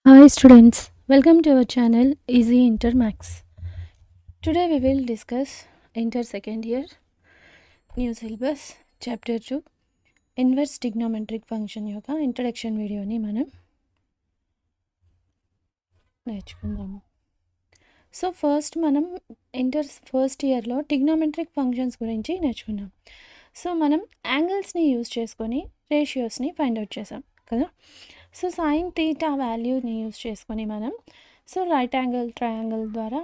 Hi students, welcome to our channel Easy Inter Max. Today we will discuss Inter second year new syllabus chapter 2 inverse trigonometric function యొక్క introduction వీడియోని మనం నేర్చుకుందాము. So first మనం inter first ఇయర్లో trigonometric functions గురించి నేర్చుకున్నాం. So మనం యాంగిల్స్ని use చేసుకొని రేషియోస్ని ఫైండ్ అవుట్ చేసాం కదా. సో సైన్ థీటా వాల్యూని యూజ్ చేసుకొని మనం సో రైట్ యాంగిల్ ట్రయాంగిల్ ద్వారా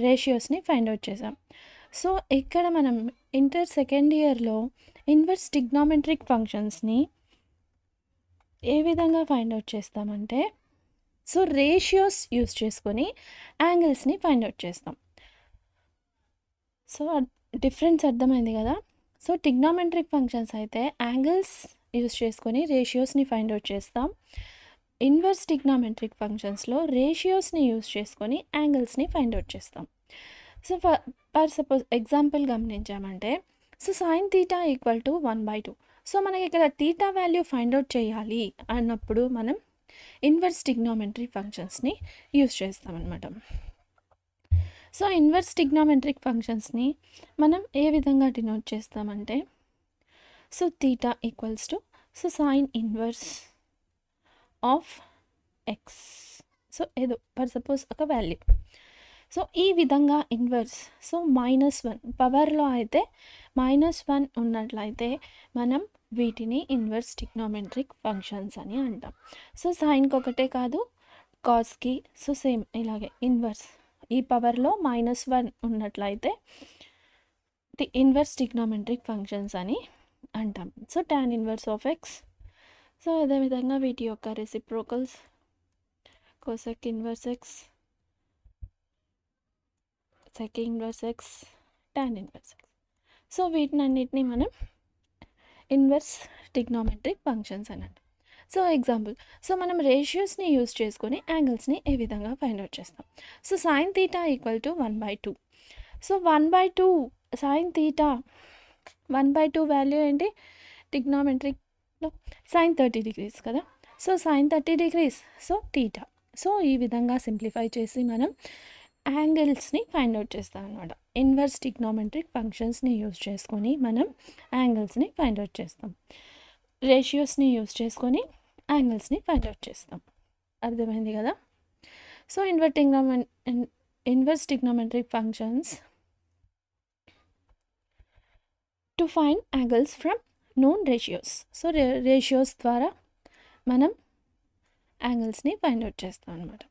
రేషియోస్ని ఫైండ్ అవుట్ చేసాం. సో ఇక్కడ మనం ఇంటర్ సెకండ్ ఇయర్లో ఇన్వర్స్ ట్రిగ్నోమెట్రిక్ ఫంక్షన్స్ని ఏ విధంగా ఫైండ్ అవుట్ చేస్తామంటే సో రేషియోస్ యూజ్ చేసుకొని యాంగిల్స్ని ఫైండ్ అవుట్ చేస్తాం. సో డిఫరెన్స్ అర్థమైంది కదా. సో ట్రిగ్నోమెట్రిక్ ఫంక్షన్స్ అయితే యాంగిల్స్ యూజ్ చేసుకొని రేషియోస్ని ఫైండ్ అవుట్ చేస్తాం. ఇన్వర్స్ ట్రిగ్నోమెట్రిక్ ఫంక్షన్స్లో రేషియోస్ని యూజ్ చేసుకొని యాంగిల్స్ని ఫైండ్ అవుట్ చేస్తాం. సో ఫర్ సపోజ్ ఎగ్జాంపుల్ గమనించామంటే so sine theta equal to 1/2. So మనకి ఇక్కడ థీటా వాల్యూ ఫైండ్ అవుట్ చేయాలి అన్నప్పుడు మనం ఇన్వర్స్ ట్రిగ్నోమెట్రిక్ ఫంక్షన్స్ని యూజ్ చేస్తామన్నమాట. సో ఇన్వర్స్ ట్రిగ్నోమెట్రిక్ ఫంక్షన్స్ని మనం ఏ విధంగా డినోట్ చేస్తామంటే so theta equals to so sine inverse of X. So ఏదో ఫర్ సపోజ్ ఒక వాల్యూ. సో ఈ విధంగా ఇన్వర్స్ సో -1 పవర్లో అయితే -1 ఉన్నట్లయితే మనం వీటిని ఇన్వర్స్ ట్రిగ్నోమెట్రిక్ ఫంక్షన్స్ అని అంటాం. సో సైన్కి ఒకటే కాదు కాస్కి సో సేమ్ ఇలాగే ఇన్వర్స్ ఈ పవర్లో -1 ఉన్నట్లయితే ఇన్వర్స్ ట్రిగ్నోమెట్రిక్ ఫంక్షన్స్ అని అంటాం. So tan inverse of X. So అదేవిధంగా వీటి యొక్క reciprocals cosec inverse X, sec inverse X, tan inverse X. So వీటినన్నిటిని మనం ఇన్వర్స్ ట్రిగ్నోమెట్రిక్ ఫంక్షన్స్ అని అంటాం. సో ఎగ్జాంపుల్ సో మనం రేషియోస్ని యూజ్ చేసుకొని యాంగిల్స్ని ఏ విధంగా ఫైండ్ అవుట్ చేస్తాం. So sine theta equal to 1/2. So 1/2 sine theta 1/2 value ఏంటి ట్రిగ్నోమెట్రిక్లో సైన్ 30 degrees కదా. So sine 30 degrees so theta. So ఈ విధంగా సింప్లిఫై చేసి మనం యాంగిల్స్ని ఫైండ్ అవుట్ చేస్తాం అనమాట. ఇన్వర్స్ ట్రిగ్నోమెట్రిక్ ఫంక్షన్స్ని యూజ్ చేసుకొని మనం యాంగిల్స్ని ఫైండ్ అవుట్ చేస్తాం. రేషియోస్ని యూజ్ చేసుకొని యాంగిల్స్ని ఫైండ్ అవుట్ చేస్తాం. అర్థమైంది కదా. So inverse trigonometric functions to find angles from known ratios. So ratios ద్వారా మనం యాంగిల్స్ని ఫైండ్ అవుట్ చేస్తాం అనమాట.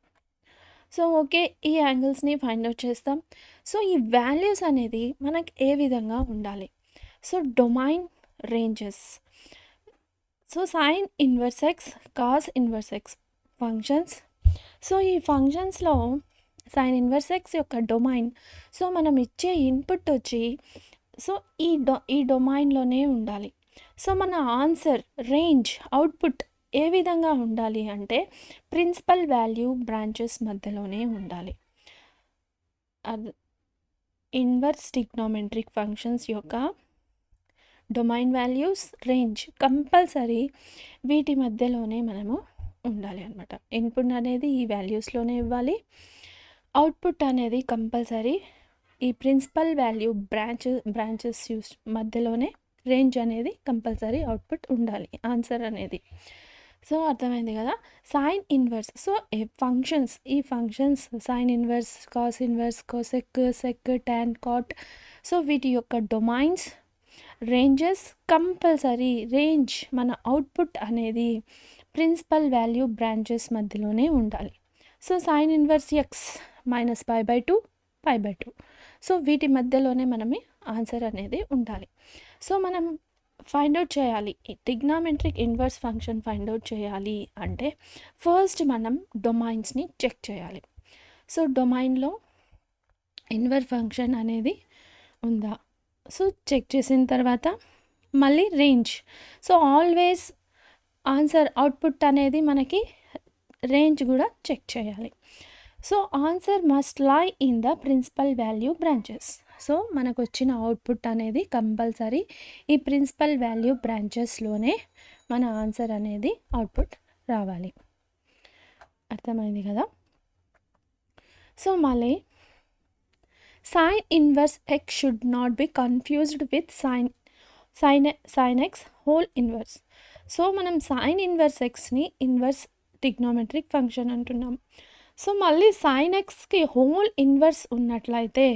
సో ఓకే ఈ యాంగిల్స్ని ఫైండ్ అవుట్ చేస్తాం. సో ఈ వాల్యూస్ అనేది మనకి ఏ విధంగా ఉండాలి. So domain ranges. So sine inverse X cos inverse X functions. So ఈ ఫంక్షన్స్లో సైన్ ఇన్వర్స్ ఎక్స్ యొక్క డొమైన్ సో మనం ఇచ్చే ఇన్పుట్ వచ్చి సో ఈ డొమైన్లోనే ఉండాలి. సో మన ఆన్సర్ రేంజ్ అవుట్పుట్ ఏ విధంగా ఉండాలి అంటే ప్రిన్సిపల్ వాల్యూ బ్రాంచెస్ మధ్యలోనే ఉండాలి. ఇన్వర్స్ ట్రిగ్నోమెట్రిక్ ఫంక్షన్స్ యొక్క డొమైన్ వాల్యూస్ రేంజ్ కంపల్సరీ వీటి మధ్యలోనే మనము ఉండాలి అనమాట. ఇన్పుట్ అనేది ఈ వాల్యూస్లోనే ఇవ్వాలి, అవుట్పుట్ అనేది కంపల్సరీ ఈ ప్రిన్సిపల్ వాల్యూ బ్రాంచెస్ యూస్ మధ్యలోనే రేంజ్ అనేది కంపల్సరీ అవుట్పుట్ ఉండాలి ఆన్సర్ అనేది. సో అర్థమైంది కదా. సైన్ ఇన్వర్స్ సో ఈ functions sine inverse cos inverse cosec sec tan cot so వీటి యొక్క డొమైన్స్ రేంజెస్ కంపల్సరీ రేంజ్ మన అవుట్పుట్ అనేది ప్రిన్సిపల్ వాల్యూ బ్రాంచెస్ మధ్యలోనే ఉండాలి. So sine inverse X -π/2 π/2 so వీటి మధ్యలోనే మనమే ఆన్సర్ అనేది ఉండాలి. సో మనం ఫైండ్ అవుట్ చేయాలి trigonometric inverse function find out చేయాలి అంటే ఫస్ట్ మనం డొమైన్స్ని చెక్ చేయాలి. సో డొమైన్లో ఇన్వర్స్ ఫంక్షన్ అనేది ఉందా సో చెక్ చేసిన తర్వాత మళ్ళీ range. So always answer output అనేది మనకి రేంజ్ కూడా చెక్ చేయాలి. So answer must lie in the principal value branches. So మనకు వచ్చిన అవుట్పుట్ అనేది కంపల్సరీ ఈ ప్రిన్సిపల్ వాల్యూ బ్రాంచెస్లోనే మన ఆన్సర్ అనేది అవుట్పుట్ రావాలి. అర్థమైంది కదా. సో మళ్ళీ sine inverse X should not be confused with sine X whole inverse. So మనం సైన్ ఇన్వర్స్ ఎక్స్ని ఇన్వర్స్ ట్రిగ్నోమెట్రిక్ ఫంక్షన్ అంటున్నాం. సో మళ్ళీ సైన్ ఎక్స్కి హోల్ ఇన్వర్స్ ఉన్నట్లయితే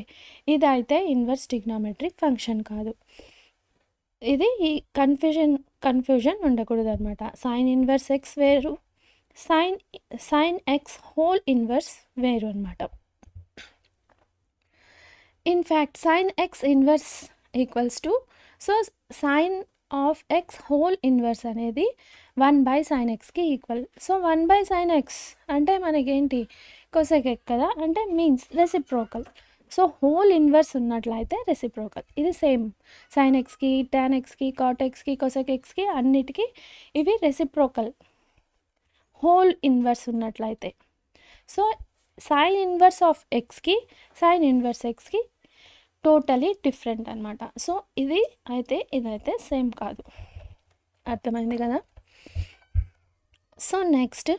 ఇదైతే ఇన్వర్స్ ట్రిగ్నోమెట్రిక్ ఫంక్షన్ కాదు. ఇది ఈ కన్ఫ్యూజన్ ఉండకూడదు అనమాట. సైన్ ఇన్వర్స్ ఎక్స్ వేరు, సైన్ ఎక్స్ హోల్ ఇన్వర్స్ వేరు అనమాట. In fact sine X inverse equals to, so sine of X whole inverse అనేది 1/sin xకి equal. So 1/sin x అంటే మనకేంటి కొసెక్ ఎక్ కదా, అంటే means reciprocal. So whole inverse ఉన్నట్లయితే reciprocal. ఇది సేమ్ సైన్ ఎక్స్కి, టాన్ ఎక్స్కి, కాట్ ఎక్స్కి, కొసెక్ ఎక్స్కి అన్నిటికీ ఇవి రెసిప్రోకల్ హోల్ ఇన్వర్స్ ఉన్నట్లయితే. సో సైన్ ఇన్వర్స్ ఆఫ్ ఎక్స్కి సైన్ ఇన్వర్స్ ఎక్స్కి టోటలీ డిఫరెంట్ అనమాట. సో ఇదైతే సేమ్ కాదు. అర్థమైంది కదా. So next,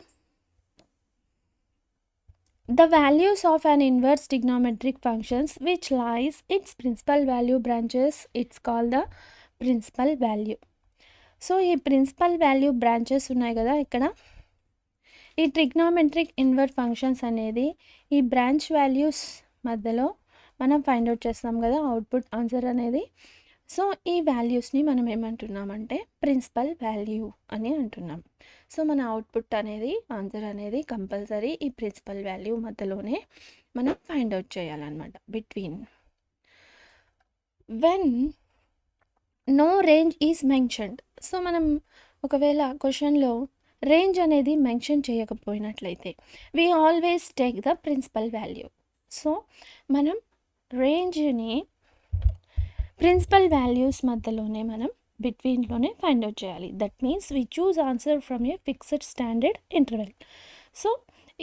the values of an inverse trigonometric functions which lies its principal value branches, it's called the principal value. So ఈ principal value branches ఉన్నాయి కదా ఇక్కడ, ఈ ట్రిగ్నోమెట్రిక్ ఇన్వర్స్ ఫంక్షన్స్ అనేది ఈ బ్రాంచ్ వాల్యూస్ మధ్యలో మనం ఫైండ్ అవుట్ చేస్తాం కదా అవుట్పుట్ ఆన్సర్ అనేది. సో ఈ వాల్యూస్ని మనం ఏమంటున్నామంటే ప్రిన్సిపల్ వాల్యూ అని అంటున్నాం. సో మన అవుట్పుట్ అనేది ఆన్సర్ అనేది కంపల్సరీ ఈ ప్రిన్సిపల్ వాల్యూ మధ్యలోనే మనం ఫైండ్ అవుట్ చేయాలన్నమాట. Between when no range is mentioned. So మనం ఒకవేళ క్వశ్చన్లో రేంజ్ అనేది మెన్షన్ చేయకపోయినట్లయితే we always take the principal value. So మనం రేంజ్ని ప్రిన్సిపల్ వాల్యూస్ మధ్యలోనే మనం బిట్వీన్లోనే ఫైండ్ అవుట్ చేయాలి. That means we choose answer from a fixed standard interval. So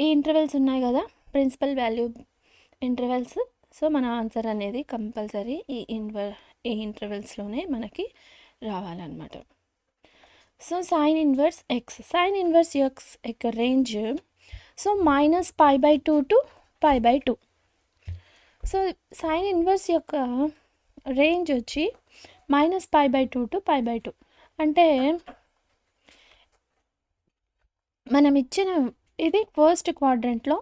ఈ ఇంటర్వెల్స్ ఉన్నాయి కదా ప్రిన్సిపల్ వాల్యూ ఇంటర్వెల్స్. సో మన ఆన్సర్ అనేది కంపల్సరీ ఈ ఇంటర్వెల్స్లోనే మనకి రావాలన్నమాట. సో సైన్ ఇన్వర్స్ ఎక్స్ యొక్క range so -π/2 to π/2. So sine inverse యొక్క రేంజ్ వచ్చి -π/2 to π/2 అంటే మనం ఇచ్చిన ఇది ఫస్ట్ క్వాడ్రంట్లో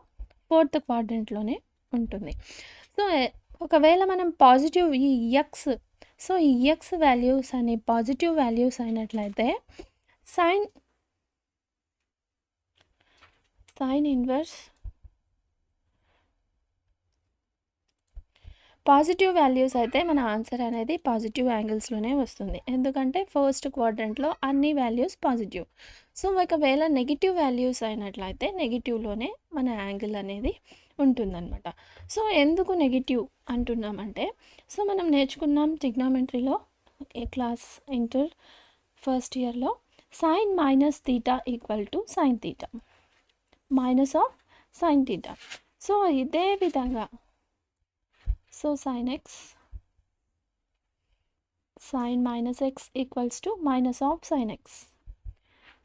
ఫోర్త్ క్వాడ్రంట్లోనే ఉంటుంది. సో ఒకవేళ మనం పాజిటివ్ ఈ ఎక్స్, సో ఈ ఎక్స్ వాల్యూస్ అని పాజిటివ్ వాల్యూస్ అయినట్లయితే సైన్ ఇన్వర్స్ పాజిటివ్ వాల్యూస్ అయితే మన ఆన్సర్ అనేది పాజిటివ్ యాంగిల్స్లోనే వస్తుంది. ఎందుకంటే ఫస్ట్ క్వాడ్రంట్లో అన్ని వాల్యూస్ పాజిటివ్. సో ఒకవేళ నెగిటివ్ వాల్యూస్ అయినట్లయితే నెగిటివ్లోనే మన యాంగిల్ అనేది ఉంటుందన్నమాట. సో ఎందుకు నెగిటివ్ అంటున్నామంటే, సో మనం నేర్చుకున్నాం ట్రిగ్నోమెట్రీలో క్లాస్ ఇంటర్ ఫస్ట్ ఇయర్లో sine -θ equal to sine θ minus of sine θ. So ఇదే విధంగా so sin x sin -x equals to minus of sin x.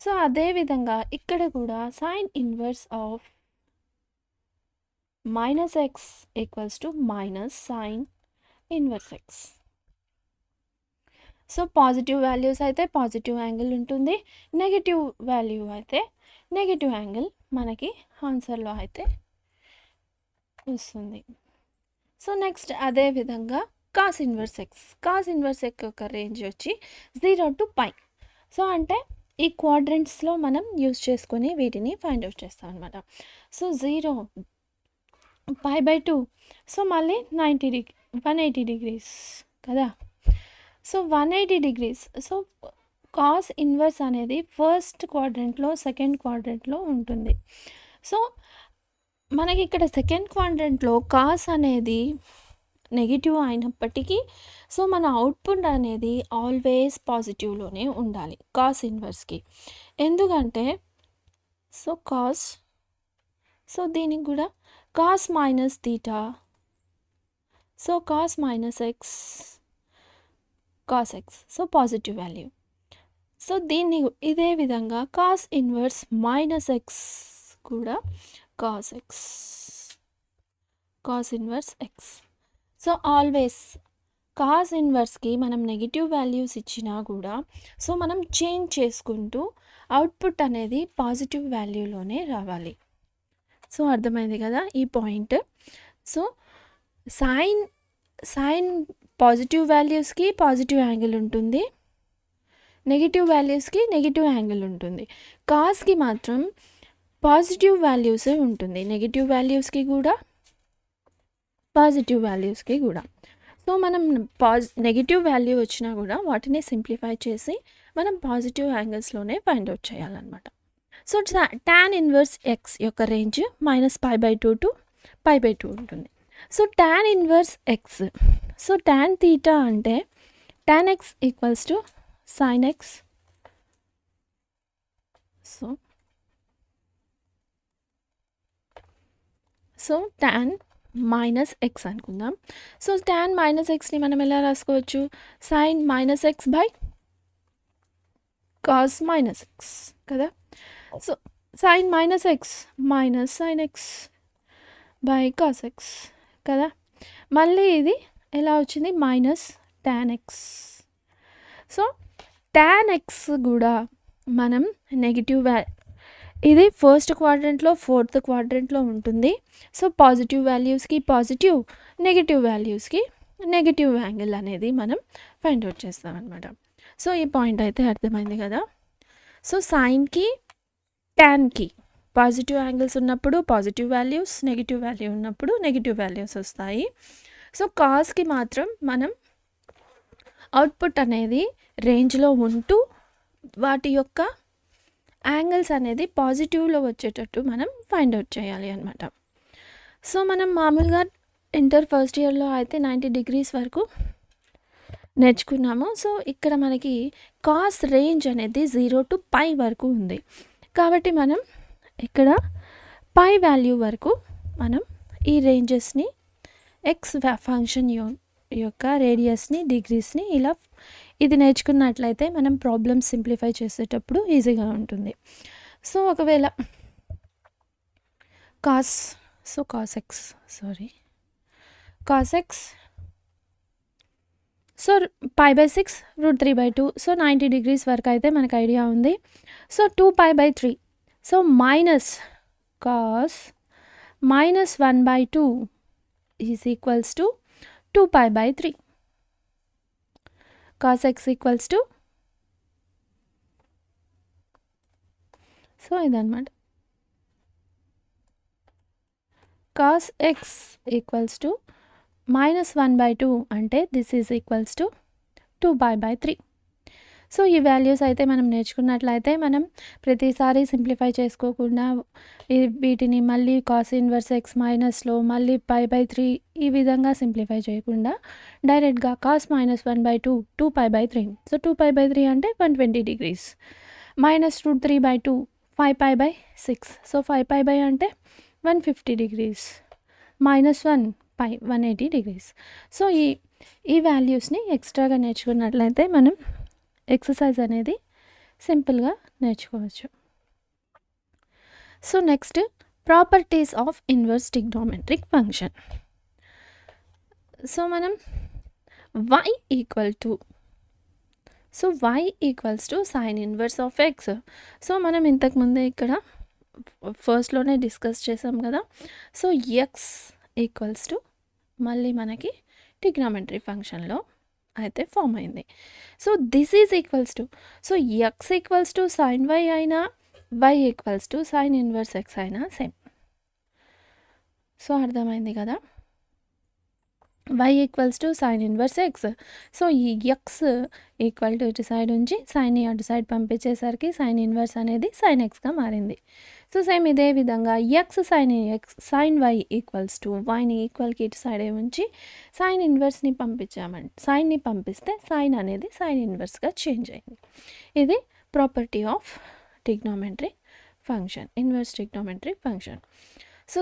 So అదే విధంగా ఇక్కడ కూడా sine inverse of -x equals to minus sine inverse x. So positive values అయితే positive angle ఉంటుంది, negative value అయితే negative angle మనకి ఆన్సర్లో అయితే వస్తుంది. సో నెక్స్ట్ అదే విధంగా కాస్ ఇన్వర్స్ ఎక్స్ యొక్క రేంజ్ వచ్చి 0 to π. సో అంటే ఈ క్వాడ్రంట్స్లో మనం యూజ్ చేసుకొని వీటిని ఫైండ్ అవుట్ చేస్తాం అనమాట. సో 0 π/2 సో మళ్ళీ 180 degrees కదా. So 180 degrees. So cos inverse అనేది ఫస్ట్ క్వాడ్రంట్లో సెకండ్ క్వాడ్రంట్లో ఉంటుంది. సో మనకి ఇక్కడ సెకండ్ క్వాడ్రంట్లో కాస్ అనేది నెగిటివ్ అయినప్పటికీ సో మన అవుట్పుట్ అనేది ఆల్వేస్ పాజిటివ్లోనే ఉండాలి కాస్ ఇన్వర్స్కి. ఎందుకంటే సో కాస్, సో దీనికి కూడా cos -θ, so cos -x cos x, so positive value. So దీన్ని ఇదే విధంగా కాస్ ఇన్వర్స్ -x కూడా cos X, cos inverse X. So always cos ఇన్వర్స్కి మనం నెగిటివ్ వాల్యూస్ ఇచ్చినా కూడా సో మనం చేంజ్ చేసుకుంటూ అవుట్పుట్ అనేది పాజిటివ్ వాల్యూలోనే రావాలి. సో అర్థమైంది కదా ఈ పాయింట్. సో సైన్ పాజిటివ్ వాల్యూస్కి పాజిటివ్ యాంగిల్ ఉంటుంది, నెగిటివ్ వాల్యూస్కి నెగిటివ్ యాంగిల్ ఉంటుంది. కాస్కి మాత్రం పాజిటివ్ వాల్యూసే ఉంటుంది, నెగిటివ్ వాల్యూస్కి కూడా పాజిటివ్ వాల్యూస్కి కూడా. సో మనం నెగిటివ్ వాల్యూ వచ్చినా కూడా వాటిని సింప్లిఫై చేసి మనం పాజిటివ్ యాంగిల్స్లోనే ఫైండ్ అవుట్ చేయాలన్నమాట. సో tan ఇన్వర్స్ ఎక్స్ యొక్క రేంజ్ -π/2 to π/2 ఉంటుంది. So tan inverse X, so tan θ అంటే tan x equals to sin x. So tan -x అనుకుందాం. సో tan -xని మనం ఎలా రాసుకోవచ్చు, sin -x by cos -x కదా. So sin -x minus sin x by cos x కదా. మళ్ళీ ఇది ఎలా వచ్చింది, minus tan x. So tan x కూడా మనం నెగిటివ్ ఇది ఫస్ట్ క్వాడ్రంట్లో ఫోర్త్ క్వాడ్రంట్లో ఉంటుంది. సో పాజిటివ్ వాల్యూస్కి పాజిటివ్, నెగిటివ్ వాల్యూస్కి నెగిటివ్ యాంగిల్ అనేది మనం ఫైండ్ అవుట్ చేస్తాం అనమాట. సో ఈ పాయింట్ అయితే అర్థమైంది కదా. సో సైన్కి ట్యాన్కి పాజిటివ్ యాంగిల్స్ ఉన్నప్పుడు పాజిటివ్ వాల్యూస్, నెగిటివ్ వాల్యూ ఉన్నప్పుడు నెగిటివ్ వాల్యూస్ వస్తాయి. సో కాస్కి మాత్రం మనం అవుట్పుట్ అనేది రేంజ్లో ఉంటూ వాటి యొక్క యాంగిల్స్ అనేది పాజిటివ్లో వచ్చేటట్టు మనం ఫైండ్ అవుట్ చేయాలి అనమాట. సో మనం మామూలుగా ఇంటర్ ఫస్ట్ ఇయర్లో అయితే 90 degrees వరకు నేర్చుకున్నాము. సో ఇక్కడ మనకి కాస్ రేంజ్ అనేది 0 to π వరకు ఉంది కాబట్టి మనం ఇక్కడ π వాల్యూ వరకు మనం ఈ రేంజెస్ని ఎక్స్ ఫంక్షన్ యొక్క రేడియస్ని, డిగ్రీస్ని ఇలా ఇది నేర్చుకున్నట్లయితే మనం ప్రాబ్లమ్స్ సింప్లిఫై చేసేటప్పుడు ఈజీగా ఉంటుంది. సో ఒకవేళ cos X so π/6 √3/2. So 90 degrees వరకు అయితే మనకు ఐడియా ఉంది. So 2π/3 so minus cos -1/2 is equals to 2π/3. cos x equals to so ఇదన్నమాట. cos x ఈక్వల్స్ టు -1/2 అంటే this is equals to 2π/3. So ఈ వాల్యూస్ అయితే మనం నేర్చుకున్నట్లయితే మనం ప్రతిసారి సింప్లిఫై చేసుకోకుండా వీటిని మళ్ళీ కాస్ ఇన్వర్స్ ఎక్స్ మైనస్లో మళ్ళీ π/3 ఈ విధంగా సింప్లిఫై చేయకుండా డైరెక్ట్గా కాస్ -1/2 2π/3. సో 2π/3 అంటే 120 degrees, -√3/2 5π/6. సో 5π అంటే 150 degrees, -1π 180 degrees. సో ఈ వాల్యూస్ని ఎక్స్ట్రాగా నేర్చుకున్నట్లయితే మనం ఎక్సర్సైజ్ అనేది సింపుల్గా నేర్చుకోవచ్చు. So next properties of inverse trigonometric function. So మనం y equals to sine inverse of X. So మనం ఇంతకుముందే ఇక్కడ ఫస్ట్లోనే డిస్కస్ చేసాం కదా. సో ఎక్స్ ఈక్వల్స్ టు మళ్ళీ మనకి ట్రిగ్నోమెట్రీ ఫంక్షన్లో అయితే ఫామ్ అయింది. So this is equals to so X equals to sine Y అయినా Y equals to sine inverse X అయినా సేమ్. సో అర్థమైంది కదా. y equals to sine inverse X. So ఈ ఎక్స్ ఈక్వల్ టు ఇటు side ఉంచి సైన్ని అటు సైడ్ పంపించేసరికి సైన్ ఇన్వర్స్ అనేది సైన్ ఎక్స్గా మారింది. సో సేమ్ ఇదే విధంగా సైన్ వై ఈక్వల్స్ టు వైని ఈక్వల్కి ఇటు సైడే ఉంచి సైన్ ఇన్వర్స్ని సైన్ని పంపిస్తే సైన్ అనేది సైన్ ఇన్వర్స్గా చేంజ్ అయింది. ఇది property of trigonometric function, inverse trigonometric function. So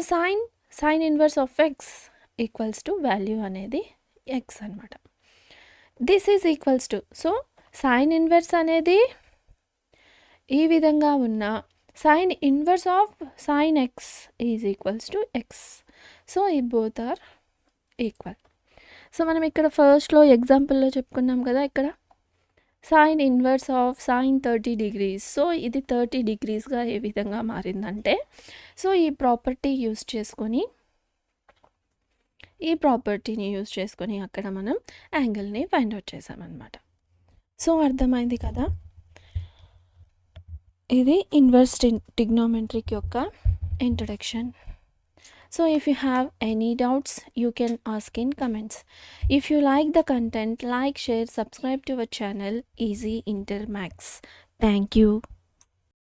sine inverse of X equals to value అనేది ఎక్స్ అనమాట. This is equals to so sine inverse అనేది ఈ విధంగా ఉన్న Sin inverse of sin x is equals to x. So ఈ both are equal. So మనం ఇక్కడ ఫస్ట్లో ఎగ్జాంపుల్లో చెప్పుకున్నాం కదా, ఇక్కడ sine inverse of sine 30 degrees. So ఇది 30 డిగ్రీస్గా ఏ విధంగా మారిందంటే, సో ఈ ప్రాపర్టీని యూస్ చేసుకొని అక్కడ మనం యాంగిల్ని ఫైండ్ అవుట్ చేసామన్నమాట. సో అర్థమైంది కదా, ఇది ఇన్వర్స్ ట్రిగ్నోమెట్రిక్ యొక్క introduction. So if you have any doubts, you can ask in comments. If you like the content, like, share, subscribe to our channel Easy Inter Max. Thank you.